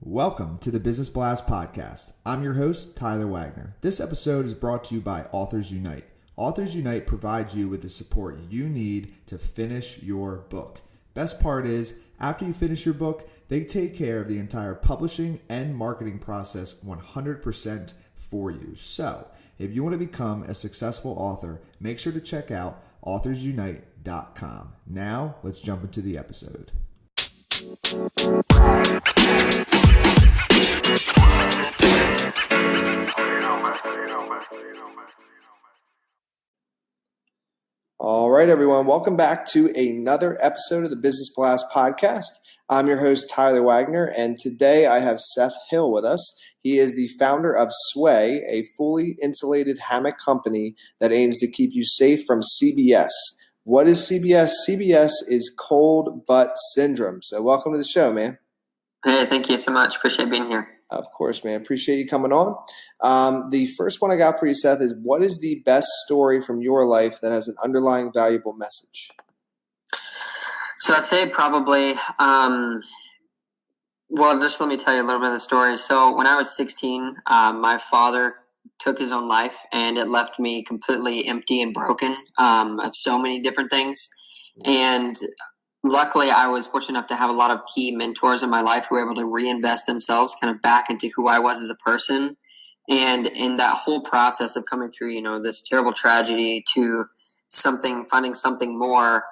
Welcome to the Business Blast Podcast. I'm your host, Tyler Wagner. This episode is brought to you by Authors Unite. Authors Unite provides you with the support you need to finish your book. Best part is, after you finish your book, they take care of the entire publishing and marketing process 100% for you. So, if you want to become a successful author, make sure to check out authorsunite.com. Now, let's jump into the episode. All right, everyone. Welcome back to another episode of the Business Blast Podcast. I'm your host, Tyler Wagner, and today I have Seth Hill with us. He is the founder of SWAYY, a fully insulated hammock company that aims to keep you safe from CBS. What is CBS? CBS is cold butt syndrome. So welcome to the show, man. Hey, thank you so much. Appreciate being here. Of course, man. Appreciate you coming on. The first one I got for you, Seth, is what is the best story from your life that has an underlying valuable message? So I'd say probably, just let me tell you a little bit of the story. So when I was 16, my father took his own life, and it left me completely empty and broken of so many different things. And luckily, I was fortunate enough to have a lot of key mentors in my life who were able to reinvest themselves kind of back into who I was as a person. And in that whole process of coming through, this terrible tragedy to finding something more,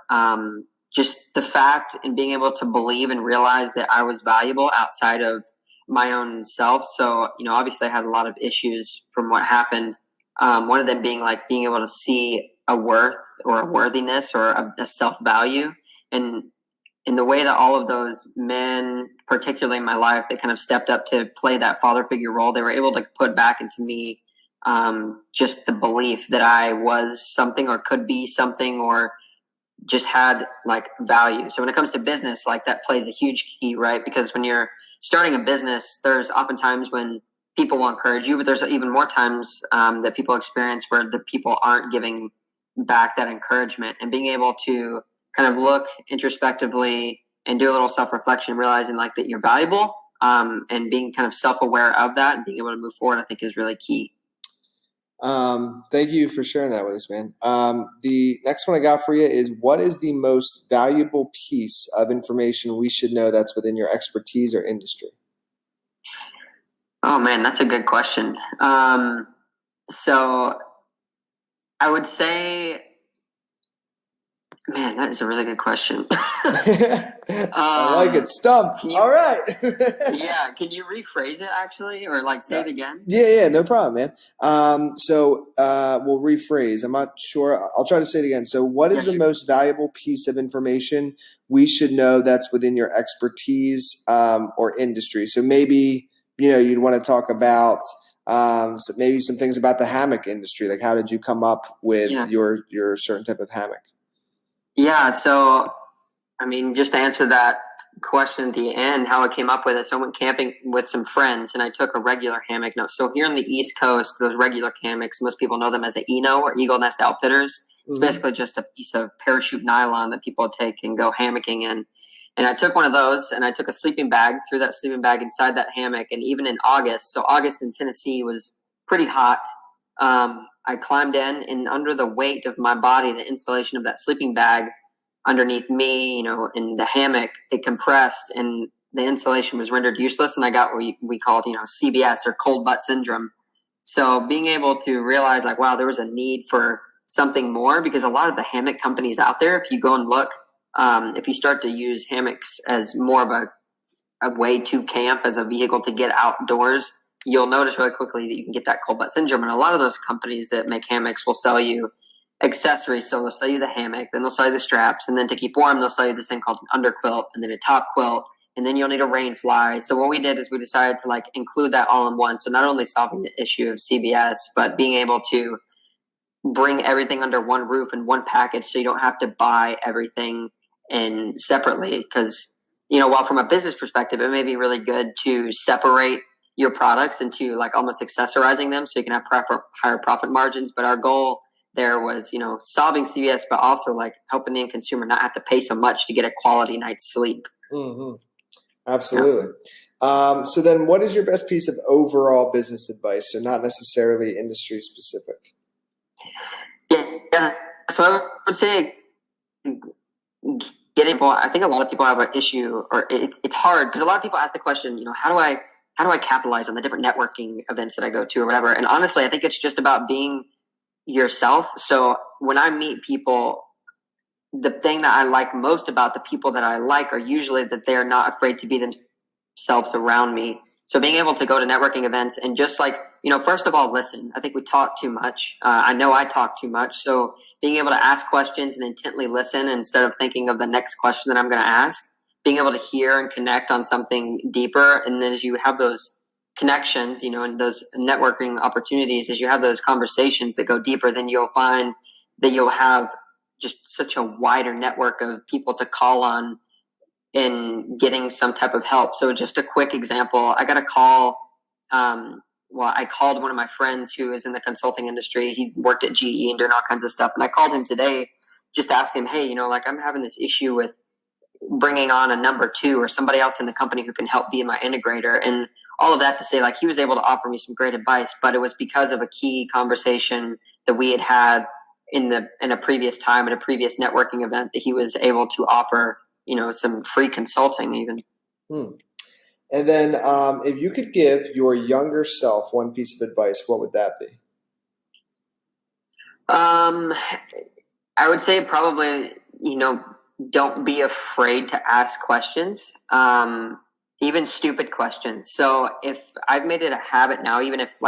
just the fact and being able to believe and realize that I was valuable outside of my own self. So, obviously I had a lot of issues from what happened. One of them being being able to see a worth or a worthiness or a self-value. And in the way that all of those men, particularly in my life, that kind of stepped up to play that father figure role, they were able to put back into me just the belief that I was something or could be something or just had value. So when it comes to business, that plays a huge key, right? Because when you're starting a business, there's oftentimes when people will encourage you, but there's even more times that people experience where the people aren't giving back that encouragement, and being able to kind of look introspectively and do a little self-reflection, realizing that you're valuable, and being kind of self-aware of that and being able to move forward, I think is really key. Thank you for sharing that with us, man. The next one I got for you is, what is the most valuable piece of information we should know that's within your expertise or industry? Oh man, that's a good question. So I would say, man, that is a really good question. I like it. Stumped. All right. Yeah. Can you rephrase it actually, or say it again? Yeah. No problem, man. So we'll rephrase. I'm not sure. I'll try to say it again. So what is the most valuable piece of information we should know that's within your expertise or industry? So maybe, you'd want to talk about maybe some things about the hammock industry. How did you come up with your certain type of hammock? Yeah, so, just to answer that question at the end, how I came up with it, so I went camping with some friends, and I took a regular hammock. Now, so here on the East Coast, those regular hammocks, most people know them as an ENO, or Eagle Nest Outfitters. It's basically just a piece of parachute nylon that people take and go hammocking in. And I took one of those, and I took a sleeping bag, threw that sleeping bag inside that hammock, and even in August, so August in Tennessee was pretty hot, I climbed in, and under the weight of my body, the insulation of that sleeping bag underneath me, in the hammock, it compressed and the insulation was rendered useless. And I got what we called, CBS, or cold butt syndrome. So being able to realize wow, there was a need for something more, because a lot of the hammock companies out there, if you go and look, if you start to use hammocks as more of a way to camp, as a vehicle to get outdoors, you'll notice really quickly that you can get that cold butt syndrome. And a lot of those companies that make hammocks will sell you accessories. So they'll sell you the hammock, then they'll sell you the straps, and then to keep warm, they'll sell you this thing called an underquilt, and then a top quilt, and then you'll need a rain fly. So what we did is we decided to include that all in one. So not only solving the issue of CBS, but being able to bring everything under one roof in one package, so you don't have to buy everything in separately. Because, while from a business perspective, it may be really good to separate your products into almost accessorizing them so you can have higher profit margins. But our goal there was, solving CBS, but also helping the end consumer not have to pay so much to get a quality night's sleep. Mm-hmm. Absolutely. So then what is your best piece of overall business advice? So not necessarily industry specific. Yeah. So I would say I think a lot of people have an issue, or it's hard because a lot of people ask the question, how do I capitalize on the different networking events that I go to or whatever? And honestly, I think it's just about being yourself. So when I meet people, the thing that I like most about the people that I like are usually that they're not afraid to be themselves around me. So being able to go to networking events and just first of all, listen. I think we talk too much. I know I talk too much. So being able to ask questions and intently listen instead of thinking of the next question that I'm going to ask, being able to hear and connect on something deeper. And then as you have those connections, and those networking opportunities, as you have those conversations that go deeper, then you'll find that you'll have just such a wider network of people to call on in getting some type of help. So just a quick example, I got a call. I called one of my friends who is in the consulting industry. He worked at GE and doing all kinds of stuff. And I called him today just to ask him, hey, I'm having this issue with bringing on a number two or somebody else in the company who can help be my integrator. And all of that to say, he was able to offer me some great advice, but it was because of a key conversation that we had in a previous time at a previous networking event that he was able to offer, some free consulting even. And then if you could give your younger self one piece of advice, what would that be? I would say probably, don't be afraid to ask questions, even stupid questions. So if I've made it a habit now, even if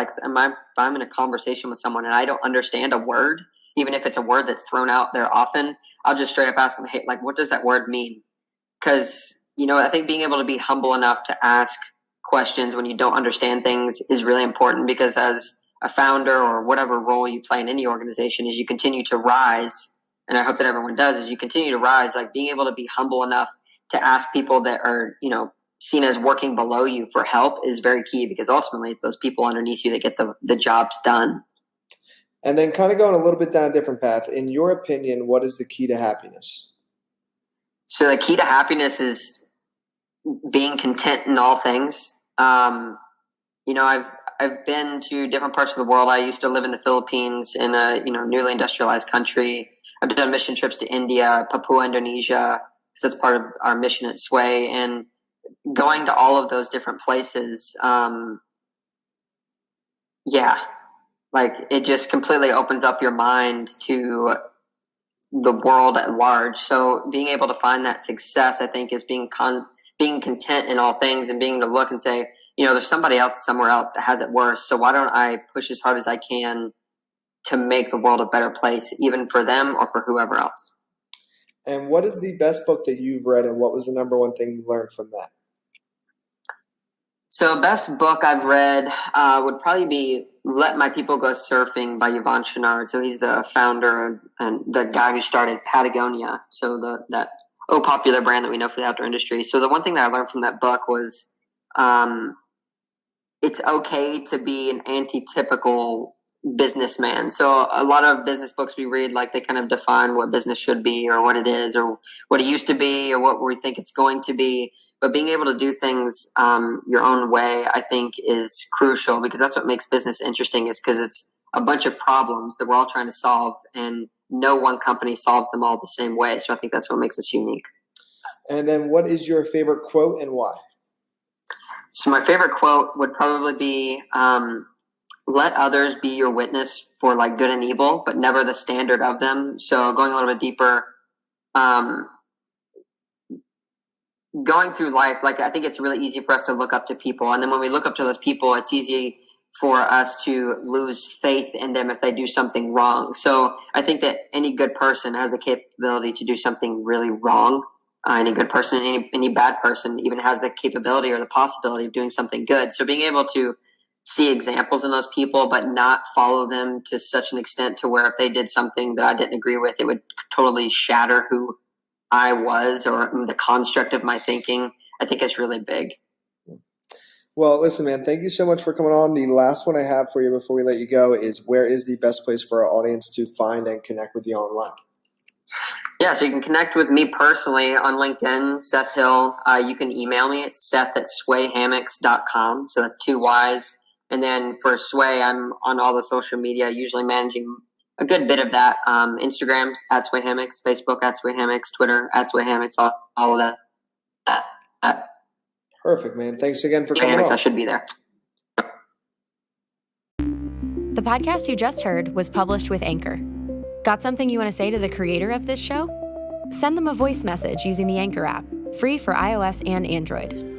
I'm in a conversation with someone and I don't understand a word, even if it's a word that's thrown out there often, I'll just straight up ask them, hey, what does that word mean? Because, I think being able to be humble enough to ask questions when you don't understand things is really important, because as a founder or whatever role you play in any organization, as you continue to rise, and I hope that everyone does, as you continue to rise, being able to be humble enough to ask people that are, seen as working below you for help is very key, because ultimately it's those people underneath you that get the jobs done. And then kind of going a little bit down a different path, in your opinion, what is the key to happiness? So the key to happiness is being content in all things. I've been to different parts of the world. I used to live in the Philippines, in a newly industrialized country. I've done mission trips to India, Papua, Indonesia, because that's part of our mission at SWAYY. And going to all of those different places, it just completely opens up your mind to the world at large. So being able to find that success, I think, is being content in all things, and being able to look and say, there's somebody else somewhere else that has it worse. So why don't I push as hard as I can to make the world a better place, even for them or for whoever else. And what is the best book that you've read, and what was the number one thing you learned from that? So best book I've read would probably be Let My People Go Surfing by Yvon Chouinard. So he's the founder and the guy who started Patagonia. So that popular brand that we know for the outdoor industry. So the one thing that I learned from that book was it's okay to be an anti-typical businessman. So a lot of business books we read, they kind of define what business should be, or what it is, or what it used to be, or what we think it's going to be. But being able to do things your own way, I think, is crucial, because that's what makes business interesting, is because it's a bunch of problems that we're all trying to solve, and no one company solves them all the same way. So I think that's what makes us unique. And then what is your favorite quote and why? So my favorite quote would probably be, let others be your witness for good and evil, but never the standard of them. So going a little bit deeper, going through life, I think it's really easy for us to look up to people. And then when we look up to those people, it's easy for us to lose faith in them if they do something wrong. So I think that any good person has the capability to do something really wrong. Any good person, any bad person even has the capability or the possibility of doing something good. So being able to see examples in those people, but not follow them to such an extent to where if they did something that I didn't agree with, it would totally shatter who I was or the construct of my thinking, I think is really big. Well, listen, man, thank you so much for coming on. The last one I have for you before we let you go is, where is the best place for our audience to find and connect with you online? Yeah, so you can connect with me personally on LinkedIn, Seth Hill. You can email me at seth@swayhammocks.com. So that's 2 Y's. And then for Sway, I'm on all the social media, usually managing a good bit of that. Instagram at Sway Hammocks, Facebook at Sway Hammocks, Twitter at Sway Hammocks, all of that. Perfect, man. Thanks again for coming Hammocks, on. I should be there. The podcast you just heard was published with Anchor. Got something you want to say to the creator of this show? Send them a voice message using the Anchor app, free for iOS and Android.